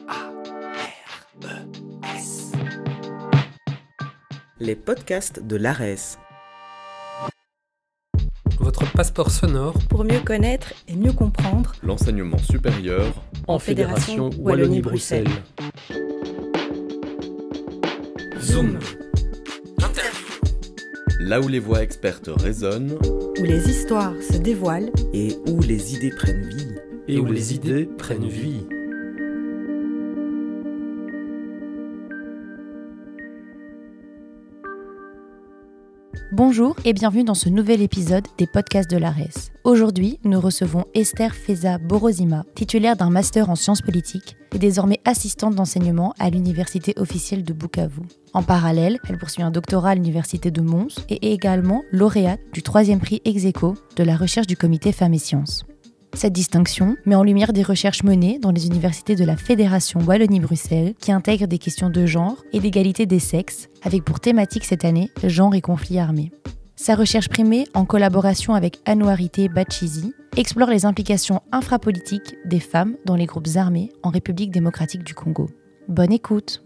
ARES. Les podcasts de l'ARES. Votre passeport sonore pour mieux connaître et mieux comprendre l'enseignement supérieur en Fédération Wallonie-Bruxelles. Zoom. Là où les voix expertes résonnent, où les histoires se dévoilent et où les idées prennent vie. Et où les idées prennent vie. Bonjour et bienvenue dans ce nouvel épisode des podcasts de l'ARES. Aujourd'hui, nous recevons Esther Feza Borozima, titulaire d'un master en sciences politiques et désormais assistante d'enseignement à l'Université officielle de Bukavu. En parallèle, elle poursuit un doctorat à l'Université de Mons et est également lauréate du 3e prix ex-aequo de la recherche du comité Femmes et Sciences. Cette distinction met en lumière des recherches menées dans les universités de la Fédération Wallonie-Bruxelles qui intègrent des questions de genre et d'égalité des sexes, avec pour thématique cette année genre et conflits armés. Sa recherche primée, en collaboration avec Anouarité Bachizi, explore les implications infrapolitiques des femmes dans les groupes armés en République démocratique du Congo. Bonne écoute!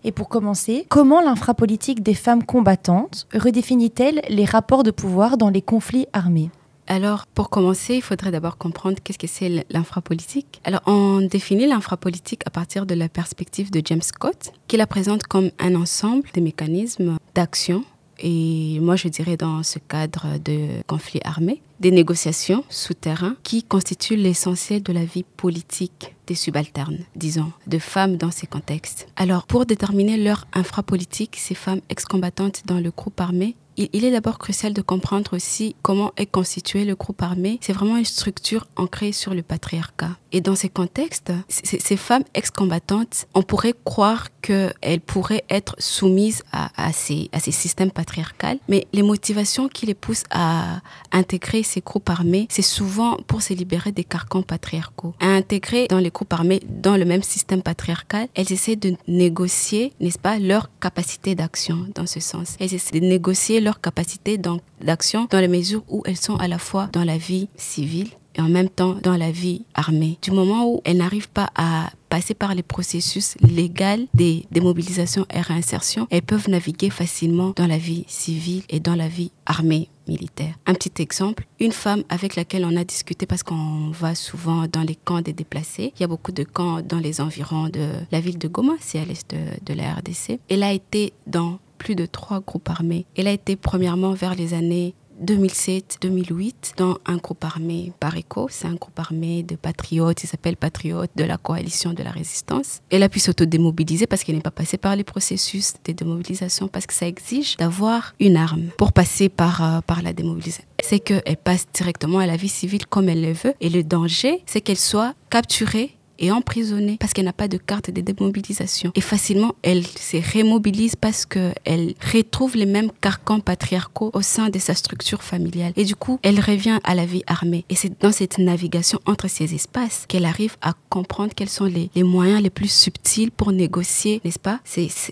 Et pour commencer, comment l'infrapolitique des femmes combattantes redéfinit-elle les rapports de pouvoir dans les conflits armés ? Alors, pour commencer, il faudrait d'abord comprendre qu'est-ce que c'est l'infrapolitique. Alors, on définit l'infrapolitique à partir de la perspective de James Scott, qui la présente comme un ensemble de mécanismes d'action. Et moi, je dirais dans ce cadre de conflits armés, des négociations souterraines qui constituent l'essentiel de la vie politique des subalternes, disons, de femmes dans ces contextes. Alors, pour déterminer leur infrapolitique, ces femmes ex-combattantes dans le groupe armé, il est d'abord crucial de comprendre aussi comment est constitué le groupe armé. C'est vraiment une structure ancrée sur le patriarcat. Et dans ces contextes, ces femmes ex-combattantes, on pourrait croire qu'elles pourraient être soumises à ces systèmes patriarcaux, mais les motivations qui les poussent à intégrer ces groupes armés, c'est souvent pour se libérer des carcans patriarcaux. À intégrer dans les groupes armés, dans le même système patriarcal, elles essaient de négocier, n'est-ce pas, leur capacité d'action dans ce sens. Elles essaient de négocier leur capacité d'action dans la mesure où elles sont à la fois dans la vie civile et en même temps dans la vie armée. Du moment où elles n'arrivent pas à passer par les processus légaux des démobilisations et réinsertions, elles peuvent naviguer facilement dans la vie civile et dans la vie armée militaire. Un petit exemple, une femme avec laquelle on a discuté parce qu'on va souvent dans les camps des déplacés. Il y a beaucoup de camps dans les environs de la ville de Goma, c'est à l'est de la RDC. Elle a été dans plus de 3 groupes armés. Elle a été premièrement vers les années 2007-2008 dans un groupe armé Pareco. C'est un groupe armé de patriotes, il s'appelle Patriotes de la coalition de la résistance. Elle a pu s'autodémobiliser parce qu'elle n'est pas passée par les processus de démobilisation, parce que ça exige d'avoir une arme pour passer par la démobilisation. C'est qu'elle passe directement à la vie civile comme elle le veut, et le danger, c'est qu'elle soit capturée et emprisonnée parce qu'elle n'a pas de carte de démobilisation. Et facilement, elle se remobilise parce qu'elle retrouve les mêmes carcans patriarcaux au sein de sa structure familiale. Et du coup, elle revient à la vie armée. Et c'est dans cette navigation entre ces espaces qu'elle arrive à comprendre quels sont les moyens les plus subtils pour négocier, n'est-ce pas,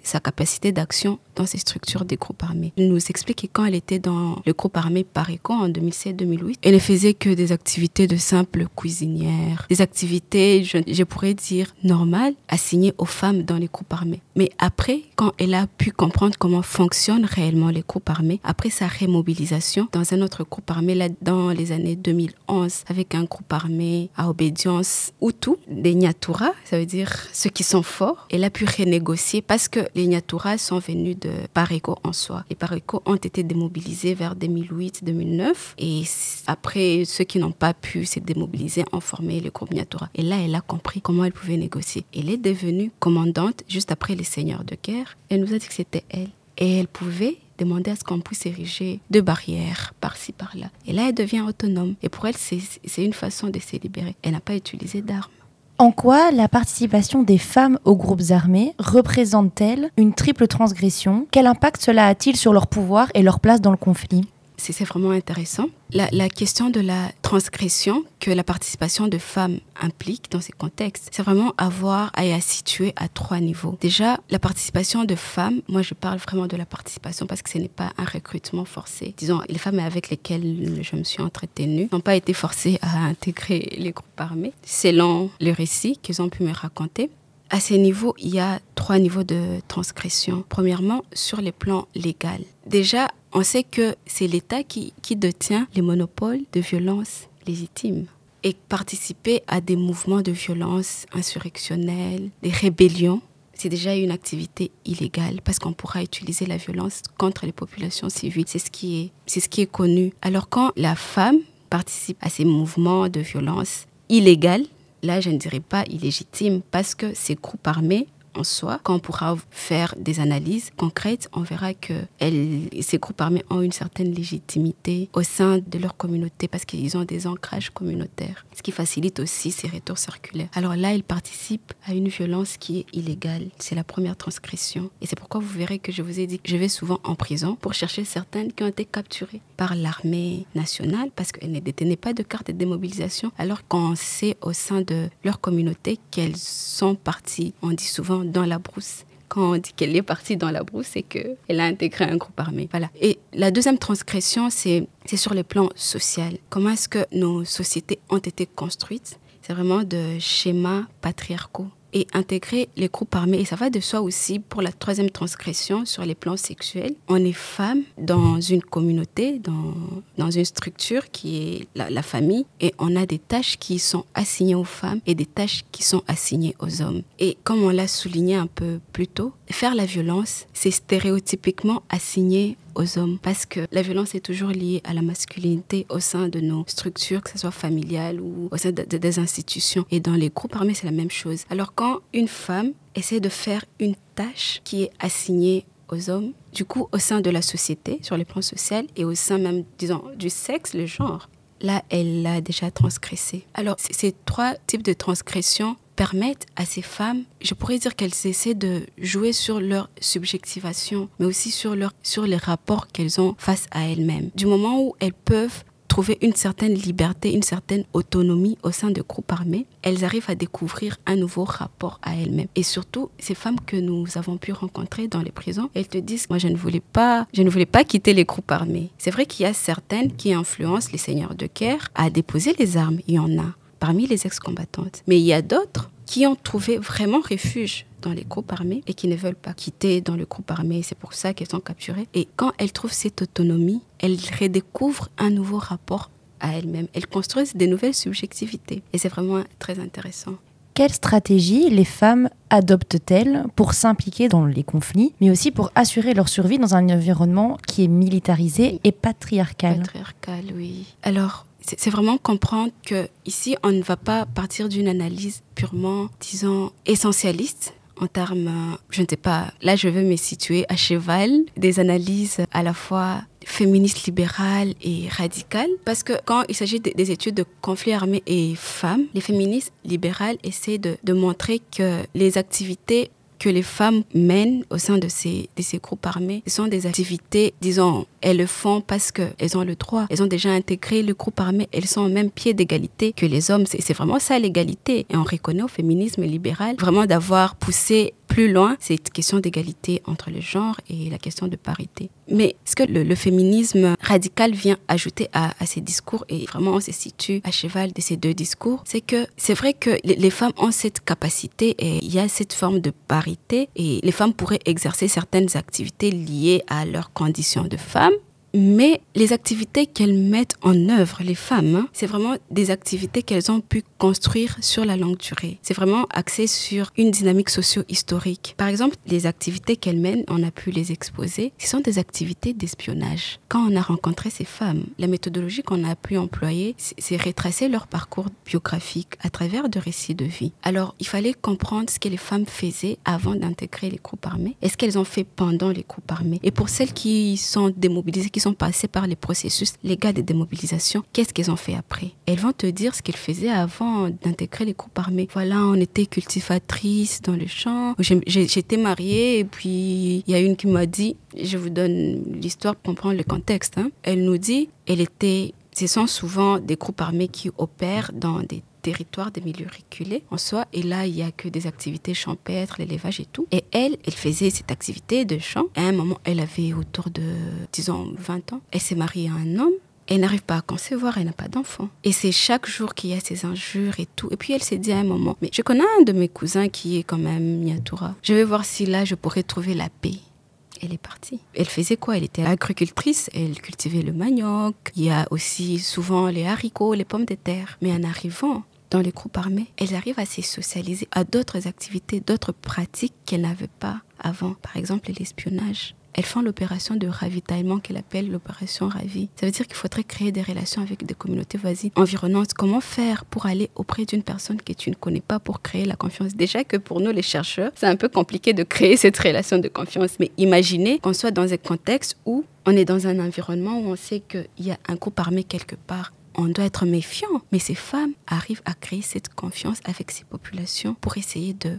sa capacité d'action dans ces structures des groupes armés. Elle nous explique que quand elle était dans le groupe armé Pareco en 2007-2008, elle ne faisait que des activités de simple cuisinière, des activités, je pourrais dire, normales, assignées aux femmes dans les groupes armés. Mais après, quand elle a pu comprendre comment fonctionnent réellement les groupes armés, après sa remobilisation dans un autre groupe armé, là, dans les années 2011, avec un groupe armé à obédience Hutu, des Nyatura, ça veut dire ceux qui sont forts, elle a pu renégocier parce que les Nyatura sont venus de Pareco en soi. Les Pareco ont été démobilisés vers 2008-2009 et après, ceux qui n'ont pas pu se démobiliser ont formé le groupe Nyatura. Et là, elle a compris comment elle pouvait négocier. Elle est devenue commandante juste après les seigneurs de guerre. Elle nous a dit que c'était elle. Et elle pouvait demander à ce qu'on puisse ériger 2 barrières par-ci, par-là. Et là, elle devient autonome. Et pour elle, c'est une façon de se libérer. Elle n'a pas utilisé d'armes. En quoi la participation des femmes aux groupes armés représente-t-elle une triple transgression ? Quel impact cela a-t-il sur leur pouvoir et leur place dans le conflit ? c'est vraiment intéressant. La question de la transgression que la participation de femmes implique dans ces contextes, c'est vraiment avoir à situer à 3 niveaux. Déjà, la participation de femmes, moi je parle vraiment de la participation parce que ce n'est pas un recrutement forcé. Disons, les femmes avec lesquelles je me suis entretenue n'ont pas été forcées à intégrer les groupes armés, selon le récit qu'ils ont pu me raconter. À ces niveaux, il y a 3 niveaux de transgression. Premièrement, sur le plan légal. Déjà, on sait que c'est l'État qui détient les monopoles de violence légitimes. Et participer à des mouvements de violence insurrectionnelle, des rébellions, c'est déjà une activité illégale parce qu'on pourra utiliser la violence contre les populations civiles. C'est ce qui est connu. Alors quand la femme participe à ces mouvements de violence illégaux, là je ne dirais pas illégitime parce que ces groupes armés en soi, quand on pourra faire des analyses concrètes, on verra que ces groupes armés ont une certaine légitimité au sein de leur communauté parce qu'ils ont des ancrages communautaires, ce qui facilite aussi ces retours circulaires. Alors là, ils participent à une violence qui est illégale. C'est la première transgression. Et c'est pourquoi vous verrez que je vous ai dit que je vais souvent en prison pour chercher certaines qui ont été capturées par l'armée nationale parce qu'elles ne détenaient pas de carte de démobilisation, alors qu'on sait au sein de leur communauté qu'elles sont parties, on dit souvent, dans la brousse. Quand on dit qu'elle est partie dans la brousse, c'est qu'elle a intégré un groupe armé. Voilà. Et la deuxième transgression, c'est sur le plan social. Comment est-ce que nos sociétés ont été construites? C'est vraiment de schémas patriarcaux. Et intégrer les groupes armés, et ça va de soi aussi pour la troisième transgression sur les plans sexuels. On est femme dans une communauté, dans une structure qui est la famille, et on a des tâches qui sont assignées aux femmes et des tâches qui sont assignées aux hommes. Et comme on l'a souligné un peu plus tôt, faire la violence, c'est stéréotypiquement assigné aux hommes parce que la violence est toujours liée à la masculinité au sein de nos structures, que ce soit familiales ou au sein des institutions. Et dans les groupes armés, c'est la même chose. Alors quand une femme essaie de faire une tâche qui est assignée aux hommes, du coup au sein de la société, sur les plans sociaux et au sein même, disons, du sexe, le genre, là, elle l'a déjà transgressé. Alors, ces 3 types de transgressions permettent à ces femmes, je pourrais dire qu'elles essaient de jouer sur leur subjectivation, mais aussi sur les rapports qu'elles ont face à elles-mêmes. Du moment où elles peuvent trouver une certaine liberté, une certaine autonomie au sein de groupes armés, elles arrivent à découvrir un nouveau rapport à elles-mêmes. Et surtout, ces femmes que nous avons pu rencontrer dans les prisons, elles te disent, moi je ne voulais pas quitter les groupes armés. C'est vrai qu'il y a certaines qui influencent les seigneurs de guerre à déposer les armes, il y en a parmi les ex-combattantes. Mais il y a d'autres qui ont trouvé vraiment refuge dans les groupes armés et qui ne veulent pas quitter dans le groupe armé. C'est pour ça qu'elles sont capturées. Et quand elles trouvent cette autonomie, elles redécouvrent un nouveau rapport à elles-mêmes. Elles construisent des nouvelles subjectivités. Et c'est vraiment très intéressant. Quelle stratégie les femmes adoptent-elles pour s'impliquer dans les conflits, mais aussi pour assurer leur survie dans un environnement qui est militarisé et patriarcal? Patriarcal, oui. Alors, c'est vraiment comprendre qu'ici, on ne va pas partir d'une analyse purement, disons, essentialiste, en termes, je ne sais pas, là je veux me situer à cheval des analyses à la fois féministes, libérales et radicales. Parce que quand il s'agit des études de conflits armés et femmes, les féministes libérales essaient de montrer que les activités que les femmes mènent au sein de ces groupes armés, ce sont des activités, disons, elles le font parce qu'elles ont le droit. Elles ont déjà intégré le groupe armé, elles sont au même pied d'égalité que les hommes. C'est vraiment ça l'égalité. Et on reconnaît au féminisme libéral vraiment d'avoir poussé plus loin cette question d'égalité entre les genres et la question de parité. Mais ce que le féminisme radical vient ajouter à ces discours, et vraiment on se situe à cheval de ces 2 discours, c'est que c'est vrai que les femmes ont cette capacité et il y a cette forme de parité et les femmes pourraient exercer certaines activités liées à leurs conditions de femmes. Mais les activités qu'elles mettent en œuvre, les femmes, c'est vraiment des activités qu'elles ont pu construire sur la longue durée. C'est vraiment axé sur une dynamique socio-historique. Par exemple, les activités qu'elles mènent, on a pu les exposer, ce sont des activités d'espionnage. Quand on a rencontré ces femmes, la méthodologie qu'on a pu employer, c'est retracer leur parcours biographique à travers de récits de vie. Alors, il fallait comprendre ce que les femmes faisaient avant d'intégrer les groupes armés et ce qu'elles ont fait pendant les groupes armés. Et pour celles qui sont démobilisées, qui sont passés par les processus légaux de démobilisation, qu'est-ce qu'ils ont fait après? Elles vont te dire ce qu'ils faisaient avant d'intégrer les groupes armés. Voilà, on était cultivatrices dans le champ. J'étais mariée et puis il y a une qui m'a dit, je vous donne l'histoire pour comprendre le contexte. Elle nous dit, ce sont souvent des groupes armés qui opèrent dans des territoires des milieux reculés en soi, et là il n'y a que des activités champêtres, l'élevage et tout, et elle faisait cette activité de champ. À un moment elle avait autour de, disons, 20 ans, elle s'est mariée à un homme, elle n'arrive pas à concevoir, elle n'a pas d'enfant, et c'est chaque jour qu'il y a ces injures et tout. Et puis elle s'est dit à un moment, mais je connais un de mes cousins qui est quand même Niatura, je vais voir si là je pourrais trouver la paix. Elle est partie. Elle faisait quoi? Elle était agricultrice, elle cultivait le manioc, il y a aussi souvent les haricots, les pommes de terre. Mais en arrivant dans les groupes armés, elles arrivent à se socialiser à d'autres activités, d'autres pratiques qu'elles n'avaient pas avant. Par exemple, l'espionnage. Elles font l'opération de ravitaillement qu'elle appelle l'opération Ravi. Ça veut dire qu'il faudrait créer des relations avec des communautés voisines environnantes. Comment faire pour aller auprès d'une personne que tu ne connais pas pour créer la confiance? Déjà que pour nous, les chercheurs, c'est un peu compliqué de créer cette relation de confiance. Mais imaginez qu'on soit dans un contexte où on est dans un environnement où on sait qu'il y a un groupe armé quelque part. On doit être méfiant, mais ces femmes arrivent à créer cette confiance avec ces populations pour essayer de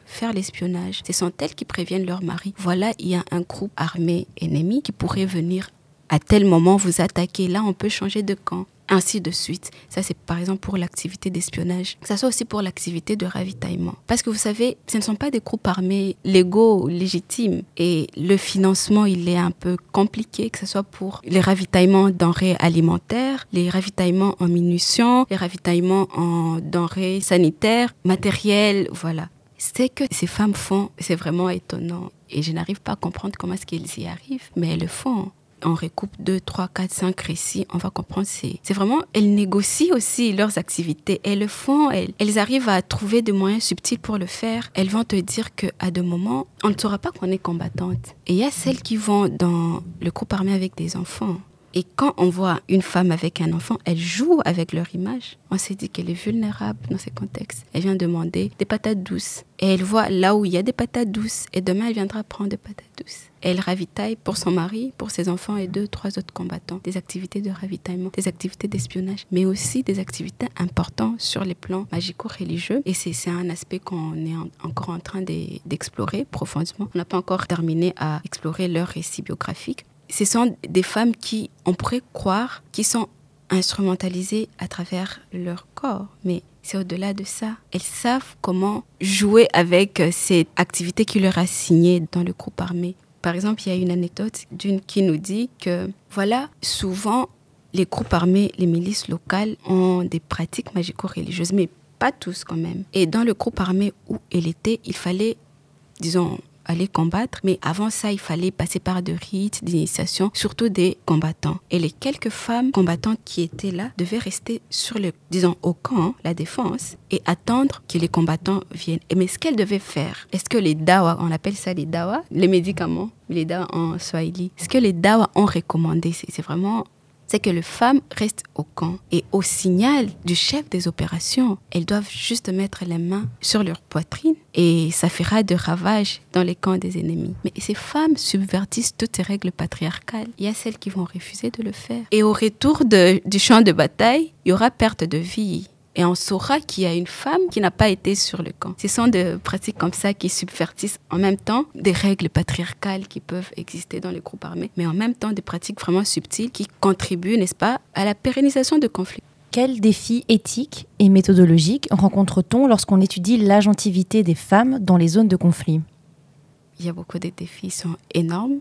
faire l'espionnage. Ce sont elles qui préviennent leur mari. Voilà, il y a un groupe armé ennemi qui pourrait venir à tel moment vous attaquer. Là, on peut changer de camp. Ainsi de suite. Ça, c'est par exemple pour l'activité d'espionnage. Ça soit aussi pour l'activité de ravitaillement. Parce que vous savez, ce ne sont pas des groupes armés légaux, légitimes. Et le financement, il est un peu compliqué, que ce soit pour les ravitaillements en denrées alimentaires, les ravitaillements en munitions, les ravitaillements en denrées sanitaires, matériels, voilà. Ce que ces femmes font, c'est vraiment étonnant. Et je n'arrive pas à comprendre comment est-ce qu'elles y arrivent, mais elles le font. On recoupe 2, 3, 4, 5 récits, on va comprendre. C'est vraiment, elles négocient aussi leurs activités. Elles le font, elles arrivent à trouver des moyens subtils pour le faire. Elles vont te dire qu'à des moments, on ne saura pas qu'on est combattante. Et il y a celles qui vont dans le groupe armé avec des enfants. Et quand on voit une femme avec un enfant, elle joue avec leur image. On s'est dit qu'elle est vulnérable dans ces contextes. Elle vient demander des patates douces. Et elle voit là où il y a des patates douces. Et demain, elle viendra prendre des patates douces. Elle ravitaille pour son mari, pour ses enfants et 2, 3 autres combattants. Des activités de ravitaillement, des activités d'espionnage, mais aussi des activités importantes sur les plans magico-religieux. Et c'est un aspect qu'on est encore en train d'explorer profondément. On n'a pas encore terminé à explorer leur récit biographique. Ce sont des femmes qui, on pourrait croire, qui sont instrumentalisées à travers leur corps. Mais c'est au-delà de ça. Elles savent comment jouer avec cette activité qui leur a signé dans le groupe armé. Par exemple, il y a une anecdote d'une qui nous dit que, voilà, souvent, les groupes armés, les milices locales ont des pratiques magico-religieuses, mais pas tous quand même. Et dans le groupe armé où elle était, il fallait, disons, aller combattre, mais avant ça, il fallait passer par des rites d'initiation, surtout des combattants. Et les quelques femmes combattantes qui étaient là devaient rester sur le, disons, au camp, la défense, et attendre que les combattants viennent. Mais ce qu'elles devaient faire, est-ce que les dawa, on appelle ça les dawa, les médicaments, les dawa en swahili, ce que les dawa ont recommandé, c'est vraiment... c'est que les femmes restent au camp. Et au signal du chef des opérations, elles doivent juste mettre les mains sur leur poitrine et ça fera de ravages dans les camps des ennemis. Mais ces femmes subvertissent toutes ces règles patriarcales. Il y a celles qui vont refuser de le faire. Et au retour du champ de bataille, il y aura perte de vie. Et on saura qu'il y a une femme qui n'a pas été sur le camp. Ce sont des pratiques comme ça qui subvertissent en même temps des règles patriarcales qui peuvent exister dans les groupes armés, mais en même temps des pratiques vraiment subtiles qui contribuent, n'est-ce pas, à la pérennisation de conflits. Quels défis éthiques et méthodologiques rencontre-t-on lorsqu'on étudie l'agentivité des femmes dans les zones de conflit? Il y a beaucoup de défis, ils sont énormes,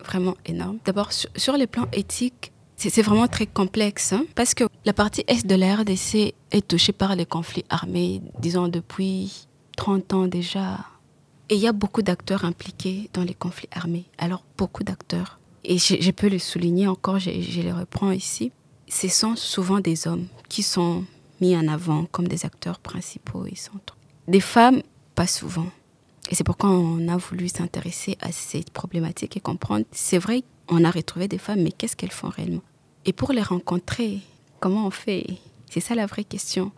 vraiment énormes. D'abord, sur les plans éthiques, c'est vraiment très complexe, parce que la partie est de la RDC est touchée par les conflits armés, disons depuis 30 ans déjà. Et il y a beaucoup d'acteurs impliqués dans les conflits armés. Alors, beaucoup d'acteurs. Et je peux le souligner encore, je les reprends ici. Ce sont souvent des hommes qui sont mis en avant comme des acteurs principaux et centraux. Des femmes, pas souvent. Et c'est pourquoi on a voulu s'intéresser à cette problématique et comprendre. C'est vrai, on a retrouvé des femmes, mais qu'est-ce qu'elles font réellement? Et pour les rencontrer, comment on fait? C'est ça la vraie question.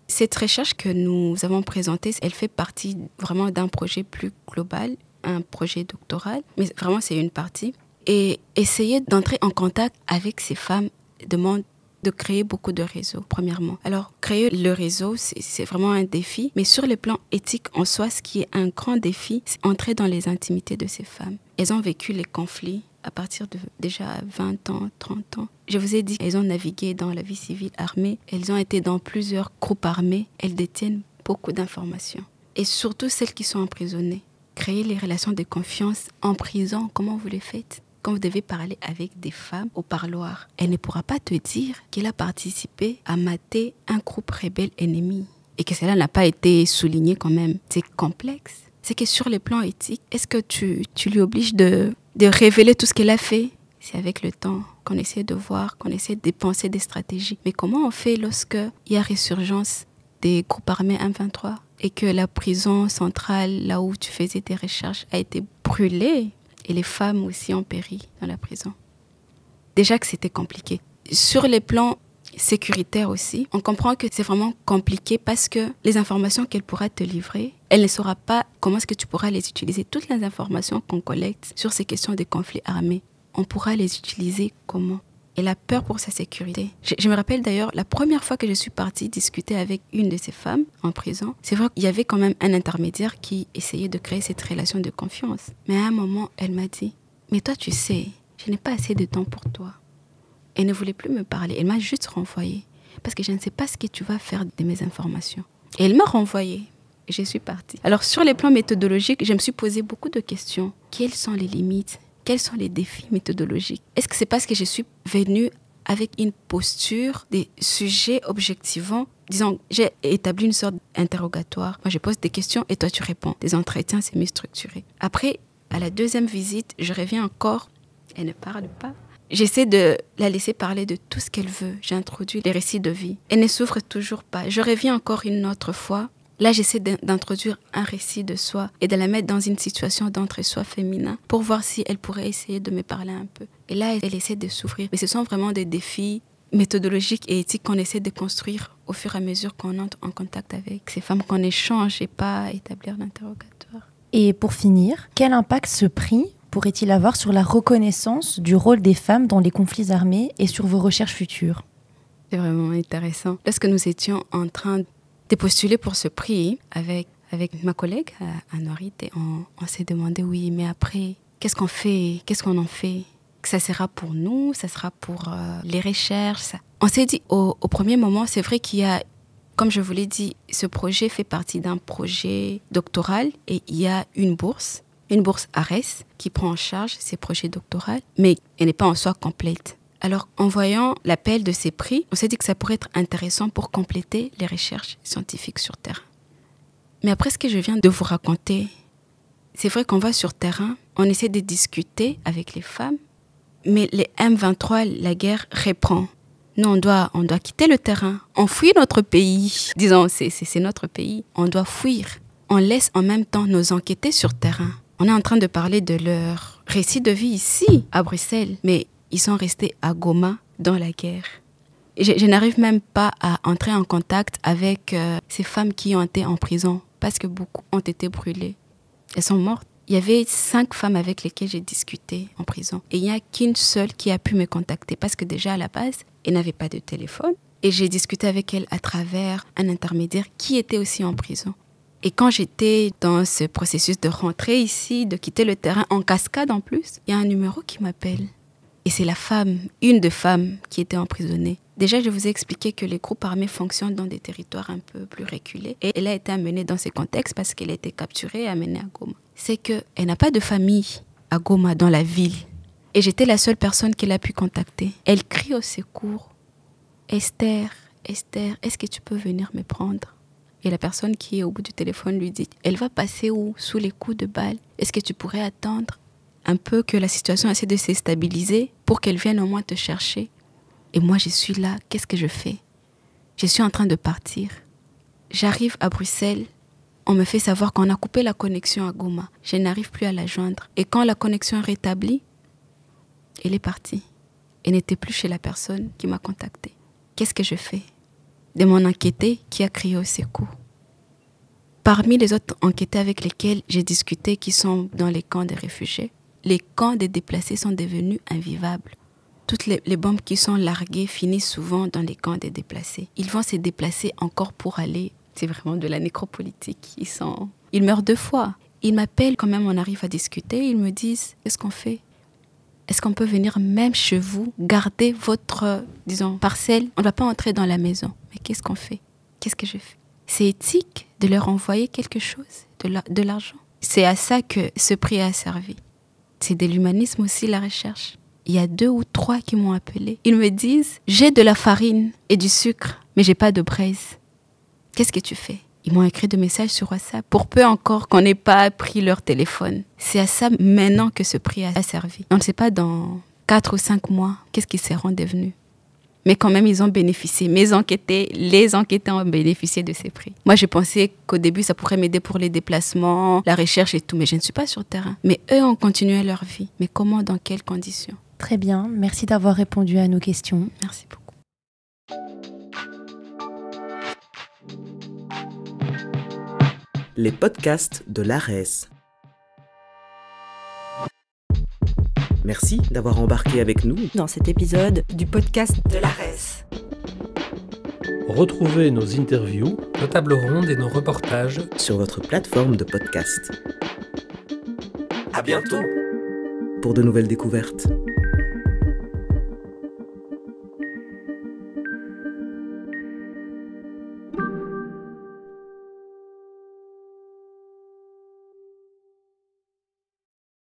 Cette recherche que nous avons présentée, elle fait partie vraiment d'un projet plus global, un projet doctoral, mais vraiment c'est une partie. Et essayer d'entrer en contact avec ces femmes demande de créer beaucoup de réseaux, premièrement. Alors, créer le réseau, c'est vraiment un défi. Mais sur le plan éthique en soi, ce qui est un grand défi, c'est entrer dans les intimités de ces femmes. Elles ont vécu les conflits à partir de déjà 20 ans, 30 ans. Je vous ai dit, elles ont navigué dans la vie civile armée. Elles ont été dans plusieurs groupes armés. Elles détiennent beaucoup d'informations. Et surtout celles qui sont emprisonnées. Créer les relations de confiance en prison, comment vous les faites ? Quand vous devez parler avec des femmes au parloir, elle ne pourra pas te dire qu'elle a participé à mater un groupe rebelle ennemi et que cela n'a pas été souligné quand même. C'est complexe. C'est que sur le plan éthique, est-ce que tu lui obliges de révéler tout ce qu'elle a fait ? C'est avec le temps qu'on essaie de voir, qu'on essaie de penser des stratégies. Mais comment on fait lorsqu'il y a résurgence des groupes armés M23 et que la prison centrale, là où tu faisais tes recherches, a été brûlée ? Et les femmes aussi ont péri dans la prison. Déjà que c'était compliqué. Sur les plans sécuritaires aussi, on comprend que c'est vraiment compliqué parce que les informations qu'elle pourra te livrer, elle ne saura pas comment est-ce que tu pourras les utiliser. Toutes les informations qu'on collecte sur ces questions de conflits armés, on pourra les utiliser comment ? Elle a peur pour sa sécurité. Je me rappelle d'ailleurs, la première fois que je suis partie discuter avec une de ces femmes en prison, c'est vrai qu'il y avait quand même un intermédiaire qui essayait de créer cette relation de confiance. Mais à un moment, elle m'a dit, « Mais toi, tu sais, je n'ai pas assez de temps pour toi. » Elle ne voulait plus me parler. Elle m'a juste renvoyée parce que je ne sais pas ce que tu vas faire de mes informations. Et elle m'a renvoyée. Et je suis partie. Alors, sur les plans méthodologiques, je me suis posé beaucoup de questions. Quelles sont les limites ? Quels sont les défis méthodologiques ? Est-ce que c'est parce que je suis venue avec une posture, des sujets objectivants ? Disons, j'ai établi une sorte d'interrogatoire. Moi, je pose des questions et toi, tu réponds. Des entretiens, c'est mieux structuré. Après, à la deuxième visite, je reviens encore. Elle ne parle pas. J'essaie de la laisser parler de tout ce qu'elle veut. J'introduis les récits de vie. Elle ne souffre toujours pas. Je reviens encore une autre fois. Là, j'essaie d'introduire un récit de soi et de la mettre dans une situation d'entre-soi féminin pour voir si elle pourrait essayer de me parler un peu. Et là, elle essaie de s'ouvrir. Mais ce sont vraiment des défis méthodologiques et éthiques qu'on essaie de construire au fur et à mesure qu'on entre en contact avec ces femmes, qu'on échange et pas établir l'interrogatoire. Et pour finir, quel impact ce prix pourrait-il avoir sur la reconnaissance du rôle des femmes dans les conflits armés et sur vos recherches futures ? C'est vraiment intéressant. Lorsque nous étions en train de postuler pour ce prix avec ma collègue Anorit, et on s'est demandé, oui, mais après, qu'est-ce qu'on fait ? Qu'est-ce qu'on en fait ? Que ça sera pour nous, ça sera pour les recherches. Ça. On s'est dit, au premier moment, c'est vrai qu'il y a, comme je vous l'ai dit, ce projet fait partie d'un projet doctoral et il y a une bourse ARES qui prend en charge ces projets doctoraux, mais elle n'est pas en soi complète. Alors, en voyant l'appel de ces prix, on s'est dit que ça pourrait être intéressant pour compléter les recherches scientifiques sur terrain. Mais après ce que je viens de vous raconter, c'est vrai qu'on va sur terrain, on essaie de discuter avec les femmes, mais les M23, la guerre reprend. Nous, on doit quitter le terrain, on fuit notre pays. Disons, c'est notre pays, on doit fuir. On laisse en même temps nos enquêtés sur terrain. On est en train de parler de leur récit de vie ici, à Bruxelles, mais ils sont restés à Goma dans la guerre. Je n'arrive même pas à entrer en contact avec ces femmes qui ont été en prison parce que beaucoup ont été brûlées. Elles sont mortes. Il y avait 5 femmes avec lesquelles j'ai discuté en prison. Et il n'y a qu'une seule qui a pu me contacter parce que déjà à la base, elle n'avait pas de téléphone. Et j'ai discuté avec elle à travers un intermédiaire qui était aussi en prison. Et quand j'étais dans ce processus de rentrer ici, de quitter le terrain en cascade en plus, il y a un numéro qui m'appelle. Et c'est la femme, une des femmes qui était emprisonnée. Déjà, je vous ai expliqué que les groupes armés fonctionnent dans des territoires un peu plus reculés. Et elle a été amenée dans ces contextes parce qu'elle a été capturée et amenée à Goma. C'est qu'elle n'a pas de famille à Goma, dans la ville. Et j'étais la seule personne qu'elle a pu contacter. Elle crie au secours. « Esther, Esther, est-ce que tu peux venir me prendre ?» Et la personne qui est au bout du téléphone lui dit « Elle va passer où? Sous les coups de balles. Est-ce que tu pourrais attendre un peu que la situation essaie de se stabiliser pour qu'elle vienne au moins te chercher ?» Et moi, je suis là. Qu'est-ce que je fais? Je suis en train de partir. J'arrive à Bruxelles. On me fait savoir qu'on a coupé la connexion à Goma. Je n'arrive plus à la joindre. Et quand la connexion est rétablie, elle est partie. Elle n'était plus chez la personne qui m'a contactée. Qu'est-ce que je fais? De mon enquêté qui a crié au secours. Parmi les autres enquêtés avec lesquels j'ai discuté qui sont dans les camps des réfugiés, les camps des déplacés sont devenus invivables. Toutes les bombes qui sont larguées finissent souvent dans les camps des déplacés. Ils vont se déplacer encore pour aller... C'est vraiment de la nécropolitique. Ils meurent 2 fois. Ils m'appellent quand même, on arrive à discuter. Ils me disent, qu'est-ce qu'on fait ? Est-ce qu'on peut venir même chez vous, garder votre, parcelle ? On ne va pas entrer dans la maison. Mais qu'est-ce qu'on fait ? Qu'est-ce que je fais ? C'est éthique de leur envoyer quelque chose, de l'argent. C'est à ça que ce prix a servi. C'est de l'humanisme aussi, la recherche. Il y a 2 ou 3 qui m'ont appelé. Ils me disent, j'ai de la farine et du sucre, mais j'ai pas de braise. Qu'est-ce que tu fais ? Ils m'ont écrit des messages sur WhatsApp pour peu encore qu'on n'ait pas pris leur téléphone. C'est à ça maintenant que ce prix a servi. On ne sait pas dans 4 ou 5 mois qu'est-ce qu'ils seront devenus. Mais quand même, ils ont bénéficié. Les enquêteurs ont bénéficié de ces prix. Moi, j'ai pensé qu'au début, ça pourrait m'aider pour les déplacements, la recherche et tout. Mais je ne suis pas sur le terrain. Mais eux ont continué leur vie. Mais comment, dans quelles conditions ? Très bien, merci d'avoir répondu à nos questions. Merci beaucoup. Les podcasts de l'ARES. Merci d'avoir embarqué avec nous dans cet épisode du podcast de l'ARES. Retrouvez nos interviews, nos tables rondes et nos reportages sur votre plateforme de podcast. À bientôt Pour de nouvelles découvertes.